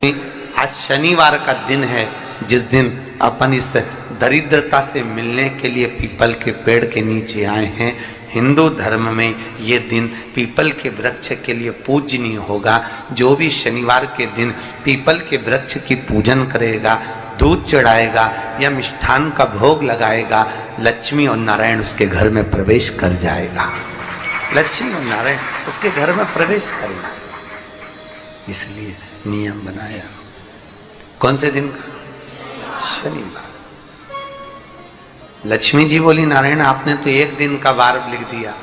आज शनिवार का दिन है, जिस दिन अपन इस दरिद्रता से मिलने के लिए पीपल के पेड़ के नीचे आए हैं। हिंदू धर्म में ये दिन पीपल के वृक्ष के लिए पूजनीय होगा। जो भी शनिवार के दिन पीपल के वृक्ष की पूजन करेगा, दूध चढ़ाएगा या मिष्ठान का भोग लगाएगा, लक्ष्मी और नारायण उसके घर में प्रवेश कर जाएगा। लक्ष्मी और नारायण उसके घर में प्रवेश करेगा, इसलिए नियम बनाया। कौन से दिन का? शनिवार। लक्ष्मी जी बोली, नारायण आपने तो एक दिन का वार लिख दिया।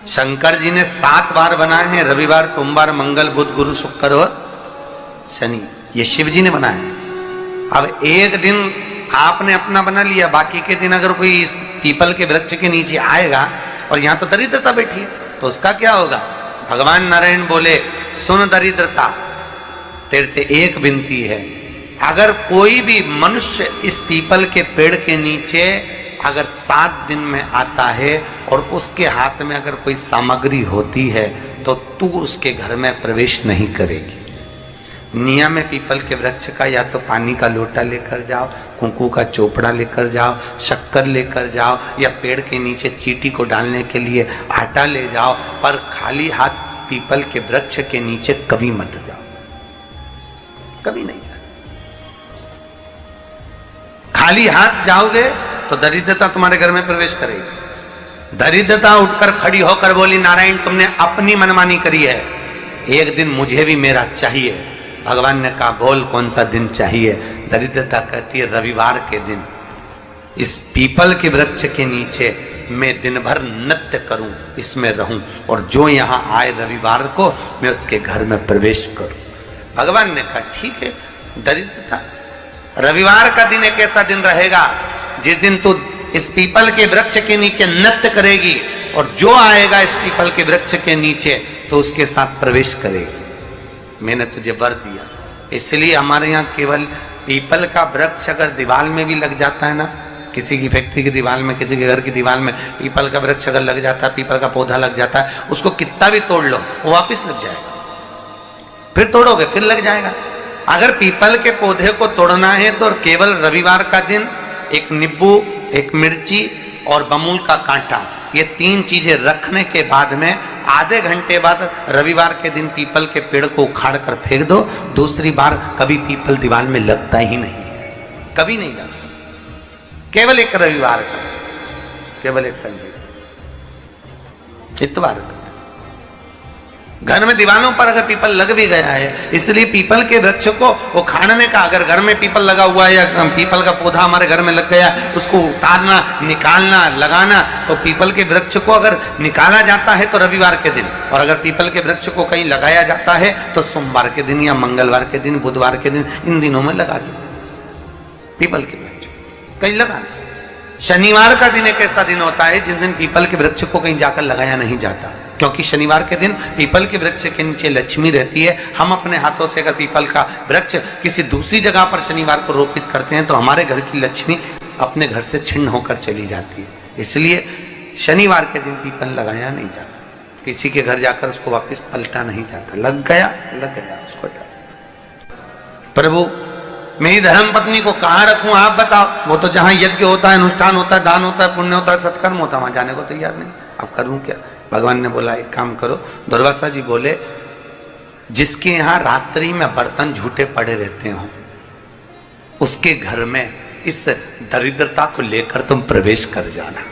शंकर जी ने 7 वार बनाए हैं, रविवार, सोमवार, मंगल, बुध, गुरु, शुक्र और शनि। ये शिव जी ने बनाया। अब एक दिन आपने अपना बना लिया, बाकी के दिन अगर कोई इस पीपल के वृक्ष के नीचे आएगा और यहां तो दरिद्रता बैठी है, तो उसका क्या होगा? भगवान नारायण बोले, सुन दरिद्रता, तेरे से एक विनती है, अगर कोई भी मनुष्य इस पीपल के पेड़ के नीचे अगर 7 दिन में आता है और उसके हाथ में अगर कोई सामग्री होती है तो तू उसके घर में प्रवेश नहीं करेगी। नियम में पीपल के वृक्ष का या तो पानी का लोटा लेकर जाओ, कुंकू का चोपड़ा लेकर जाओ, शक्कर लेकर जाओ, या पेड़ के नीचे चींटी को डालने के लिए आटा ले जाओ, पर खाली हाथ पीपल के वृक्ष के नीचे कभी मत जाओ, कभी नहीं जाओ। खाली हाथ जाओगे तो दरिद्रता तुम्हारे घर में प्रवेश करेगी। दरिद्रता उठकर खड़ी होकर बोली, नारायण तुमने अपनी मनमानी करी है, एक दिन मुझे भी मेरा चाहिए। भगवान ने कहा, बोल कौन सा दिन चाहिए? दरिद्रता कहती है, रविवार के दिन इस पीपल के वृक्ष के नीचे मैं दिन भर नृत्य करूं, इसमें रहूं, और जो यहां आए रविवार को मैं उसके घर में प्रवेश करूं। भगवान ने कहा, ठीक है। दरिद्रता, रविवार का दिन एक ऐसा दिन रहेगा जिस दिन तू इस पीपल के वृक्ष के नीचे नृत्य करेगी, और जो आएगा इस पीपल के वृक्ष के नीचे तो उसके साथ प्रवेश करेगी। मैंने तुझे वर दिया। इसलिए हमारे यहाँ केवल पीपल का वृक्ष अगर दीवार में भी लग जाता है ना, किसी की फैक्ट्री की दीवार में, किसी के घर की दीवार में पीपल का वृक्ष अगर लग जाता है, पीपल का पौधा लग जाता है, उसको कितना भी तोड़ लो वो वापिस लग जाएगा। फिर तोड़ोगे फिर लग जाएगा। अगर पीपल के पौधे को तोड़ना है तो केवल रविवार का दिन एक नींबू, एक मिर्ची और बमूल का कांटा, ये 3 चीजें रखने के बाद में आधे घंटे बाद रविवार के दिन पीपल के पेड़ को उखाड़ कर फेंक दो। दूसरी बार कभी पीपल दीवार में लगता ही नहीं, कभी नहीं लग सकता। केवल एक रविवार का, केवल एक संडे, इतवार का। घर में दीवानों पर अगर पीपल लग भी गया है, इसलिए पीपल के वृक्ष को उखाड़ने का, अगर घर में पीपल लगा हुआ है या पीपल का पौधा हमारे घर में लग गया, उसको उतारना, निकालना, लगाना, तो पीपल के वृक्ष को अगर निकाला जाता है तो रविवार के दिन, और अगर पीपल के वृक्ष को कहीं लगाया जाता है तो सोमवार के दिन या मंगलवार के दिन, बुधवार के दिन, इन दिनों में लगा सकते पीपल के वृक्ष कहीं लगाना। शनिवार का दिन एक ऐसा दिन होता है जिस दिन पीपल के वृक्ष को कहीं जाकर लगाया नहीं जाता, क्योंकि शनिवार के दिन पीपल के वृक्ष के नीचे लक्ष्मी रहती है। हम अपने हाथों से अगर पीपल का वृक्ष किसी दूसरी जगह पर शनिवार को रोपित करते हैं तो हमारे घर की लक्ष्मी अपने घर से छिन्न होकर चली जाती है। इसलिए शनिवार के दिन पीपल लगाया नहीं जाता, किसी के घर जाकर उसको वापस पलटा नहीं जाता। लग गया उसको डर। प्रभु मेरी धर्म पत्नी को कहाँ रखूं आप बताओ? वो तो जहां यज्ञ होता है, अनुष्ठान होता है, दान होता है, पुण्य होता है, सत्कर्म होता है, वहां जाने को तैयार नहीं। अब करूं क्या? भगवान ने बोला, एक काम करो। दुर्वासा जी बोले, जिसके यहां रात्रि में बर्तन झूठे पड़े रहते हो उसके घर में इस दरिद्रता को लेकर तुम प्रवेश कर जाना।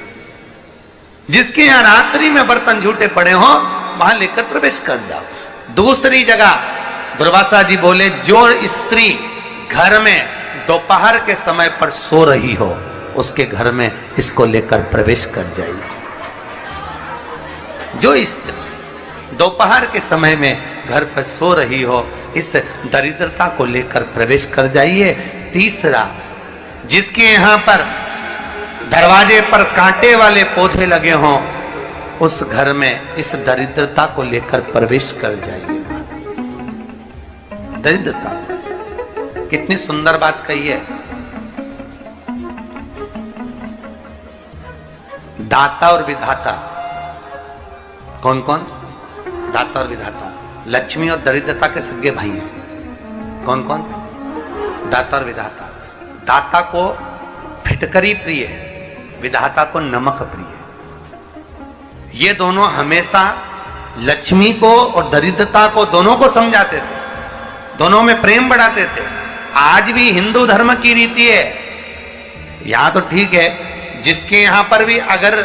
जिसके यहां रात्रि में बर्तन झूठे पड़े हो वहां लेकर प्रवेश कर जाओ। दूसरी जगह दुर्वासा जी बोले, जो स्त्री घर में दोपहर के समय पर सो रही हो उसके घर में इसको लेकर प्रवेश कर जाइए। जो स्त्री दोपहर के समय में घर पर सो रही हो, इस दरिद्रता को लेकर प्रवेश कर जाइए। तीसरा, जिसके यहां पर दरवाजे पर कांटे वाले पौधे लगे हों उस घर में इस दरिद्रता को लेकर प्रवेश कर जाइए। दरिद्रता, कितनी सुंदर बात कही है। दाता और विधाता कौन कौन? दाता और विधाता, लक्ष्मी और दरिद्रता के सगे भाई हैं। कौन कौन? दाता और विधाता। दाता को फिटकरी प्रिय है, विधाता को नमक प्रिय। ये दोनों हमेशा लक्ष्मी को और दरिद्रता को दोनों को समझाते थे, दोनों में प्रेम बढ़ाते थे। आज भी हिंदू धर्म की रीति है, यहां तो ठीक है, जिसके यहां पर भी अगर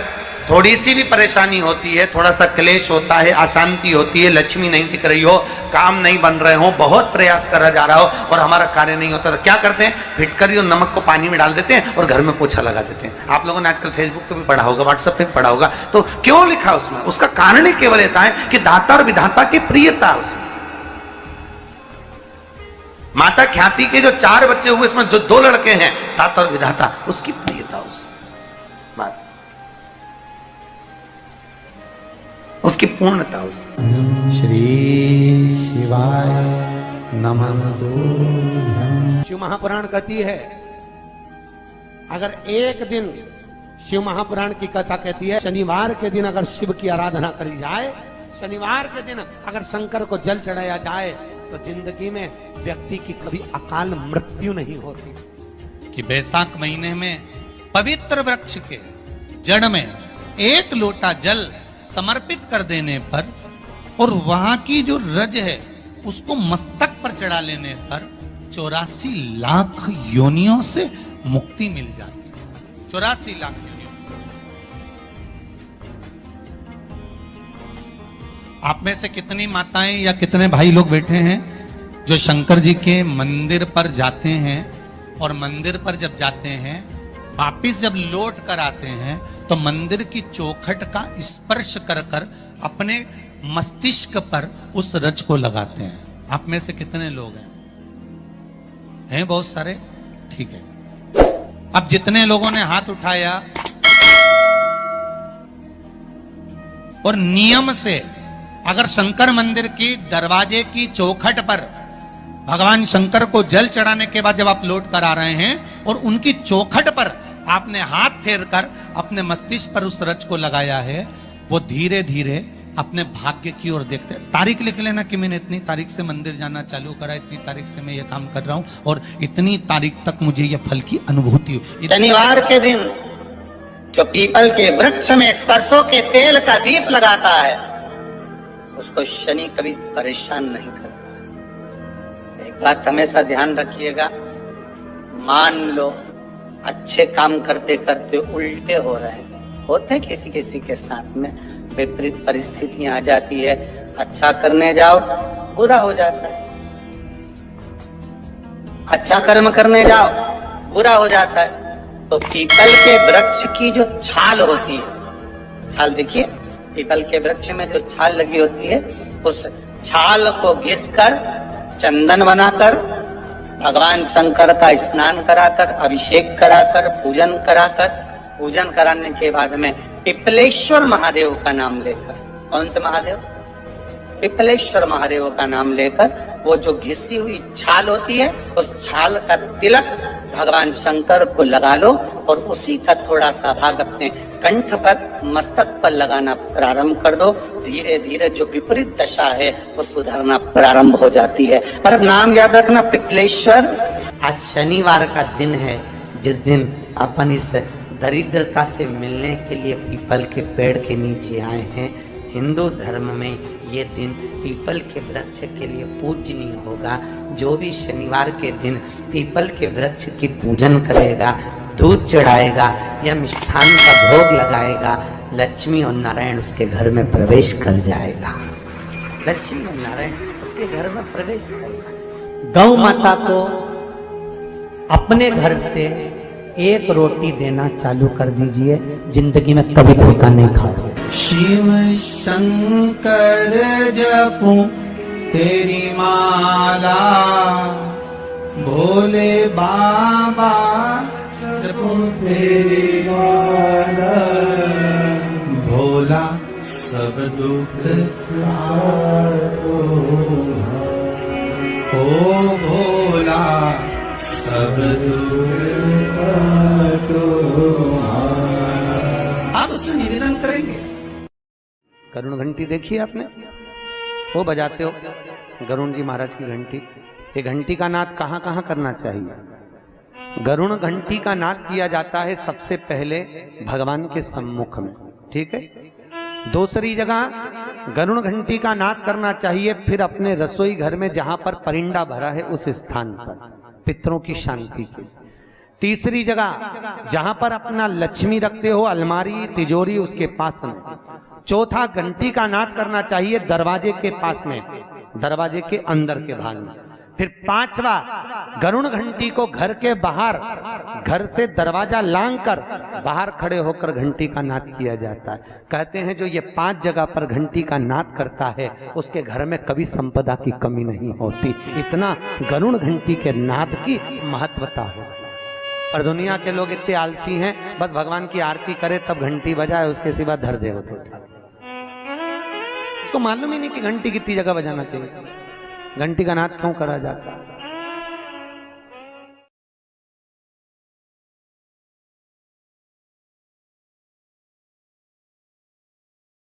थोड़ी सी भी परेशानी होती है, थोड़ा सा क्लेश होता है, अशांति होती है, लक्ष्मी नहीं टिक रही हो, काम नहीं बन रहे हो, बहुत प्रयास करा जा रहा हो और हमारा कार्य नहीं होता, तो क्या करते हैं? फिटकरी और नमक को पानी में डाल देते हैं और घर में पोछा लगा देते हैं। आप लोगों ने आजकल फेसबुक पे भी पढ़ा होगा, व्हाट्सएप पे भी पढ़ा होगा। तो क्यों लिखा उसमें? उसका कारण ही केवल ये है कि दाता और विधाता की प्रियता उसमें। माता ख्याति के जो 4 बच्चे हुए, इसमें जो 2 लड़के हैं, दाता और विधाता, उसकी प्रियता उसकी पूर्णता उसमें। श्री शिवाय नमस्तुभ्यं। शिव महापुराण कहती है, अगर एक दिन शिव महापुराण की कथा कहती है, शनिवार के दिन अगर शिव की आराधना करी जाए, शनिवार के दिन अगर शंकर को जल चढ़ाया जाए, तो जिंदगी में व्यक्ति की कभी अकाल मृत्यु नहीं होती। कि बैसाख महीने में पवित्र वृक्ष के जड़ में 1 लोटा जल समर्पित कर देने पर और वहां की जो रज है उसको मस्तक पर चढ़ा लेने पर 84 लाख योनियों से मुक्ति मिल जाती है। 84 लाख योनियों से। आप में से कितनी माताएं या कितने भाई लोग बैठे हैं जो शंकर जी के मंदिर पर जाते हैं और मंदिर पर जब जाते हैं, वापिस जब लौट कर आते हैं, तो मंदिर की चौखट का स्पर्श कर कर अपने मस्तिष्क पर उस रज को लगाते हैं? आप में से कितने लोग हैं बहुत सारे? ठीक है। अब जितने लोगों ने हाथ उठाया और नियम से अगर शंकर मंदिर की दरवाजे की चौखट पर भगवान शंकर को जल चढ़ाने के बाद जब आप लौट कर आ रहे हैं और उनकी चौखट पर आपने हाथ फेर कर अपने मस्तिष्क पर उस रज को लगाया है, वो धीरे धीरे अपने भाग्य की ओर देखते हैं। तारीख लिख लेना कि मैंने इतनी तारीख से मंदिर जाना चालू करा, इतनी तारीख से मैं ये काम कर रहा हूं और इतनी तारीख तक मुझे ये फल की अनुभूति हुई। शनिवार के दिन जो पीपल के वृक्ष में सरसों के तेल का दीप लगाता है, उसको शनि कभी परेशान नहीं करता। एक बात हमेशा ध्यान रखिएगा, मान लो अच्छे काम करते करते उल्टे हो रहे हैं, होते किसी किसी के साथ में, विपरीत परिस्थितियां आ जाती है, अच्छा करने जाओ बुरा हो जाता है, अच्छा कर्म करने जाओ बुरा हो जाता है। तो पीपल के वृक्ष की जो छाल होती है, छाल देखिए, पीपल के वृक्ष में जो छाल लगी होती है, उस छाल को घिसकर चंदन बनाकर भगवान शंकर का स्नान कराकर, अभिषेक कराकर, पूजन कराने के बाद में पिपलेश्वर महादेव का नाम लेकर, कौन से महादेव? पिपलेश्वर महादेव का नाम लेकर वो जो घिसी हुई छाल होती है, उस छाल का तिलक भगवान शंकर को लगा लो और उसी का थोड़ा सा भाग अपने कंठ पर, मस्तक पर लगाना प्रारंभ कर दो। धीरे धीरे जो विपरीत दशा है वो सुधरना प्रारंभ हो जाती है। पर नाम याद रखना, पिपलेश्वर। आज शनिवार का दिन है, जिस दिन अपन इस दरिद्रता से मिलने के लिए पीपल के पेड़ के नीचे आए हैं। हिंदू धर्म में ये दिन पीपल के वृक्ष के लिए पूजनीय होगा। जो भी शनिवार के दिन पीपल के वृक्ष की पूजन करेगा, दूध चढ़ाएगा या मिष्ठान का भोग लगाएगा, लक्ष्मी और नारायण उसके घर में प्रवेश कर जाएगा। लक्ष्मी और नारायण उसके घर में प्रवेश करेगा। गौ माता को अपने घर से 1 रोटी देना चालू कर दीजिए, जिंदगी में कभी धोखा नहीं खाओगे। शिव शंकर जपूं तेरी माला, भोले बाबा जपूं तेरी माला, भोला सब दुख काटो, ओ भोला सब दुख काटो। आप उससे निवेदन करेंगे। गरुण घंटी देखी आपने? वो बजाते हो गरुण जी महाराज की घंटी, ये घंटी का नाद कहाँ कहाँ करना चाहिए? गरुण घंटी का नाद किया जाता है सबसे पहले भगवान के सम्मुख में, ठीक है। दूसरी जगह गरुण घंटी का नाद करना चाहिए फिर अपने रसोई घर में जहां पर परिंदा भरा है उस स्थान पर, पितरों की शांति के। तीसरी जगह जहां पर अपना लक्ष्मी रखते हो, अलमारी तिजोरी उसके पास में। चौथा घंटी का नाद करना चाहिए दरवाजे के पास में, दरवाजे के अंदर के भाग में। फिर पांचवा गरुण घंटी को घर के बाहर, घर से दरवाजा लांग कर बाहर खड़े होकर घंटी का नाद किया जाता है। कहते हैं जो ये 5 जगह पर घंटी का नाद करता है उसके घर में कभी संपदा की कमी नहीं होती। इतना गरुण घंटी के नाद की महत्वता है। पर दुनिया के लोग इतने आलसी हैं, बस भगवान की आरती करे तब घंटी बजाए, उसके सिवा धर दे होते। उसको मालूम ही नहीं कि घंटी कितनी जगह बजाना चाहिए, घंटी का नाद क्यों करा जाता है।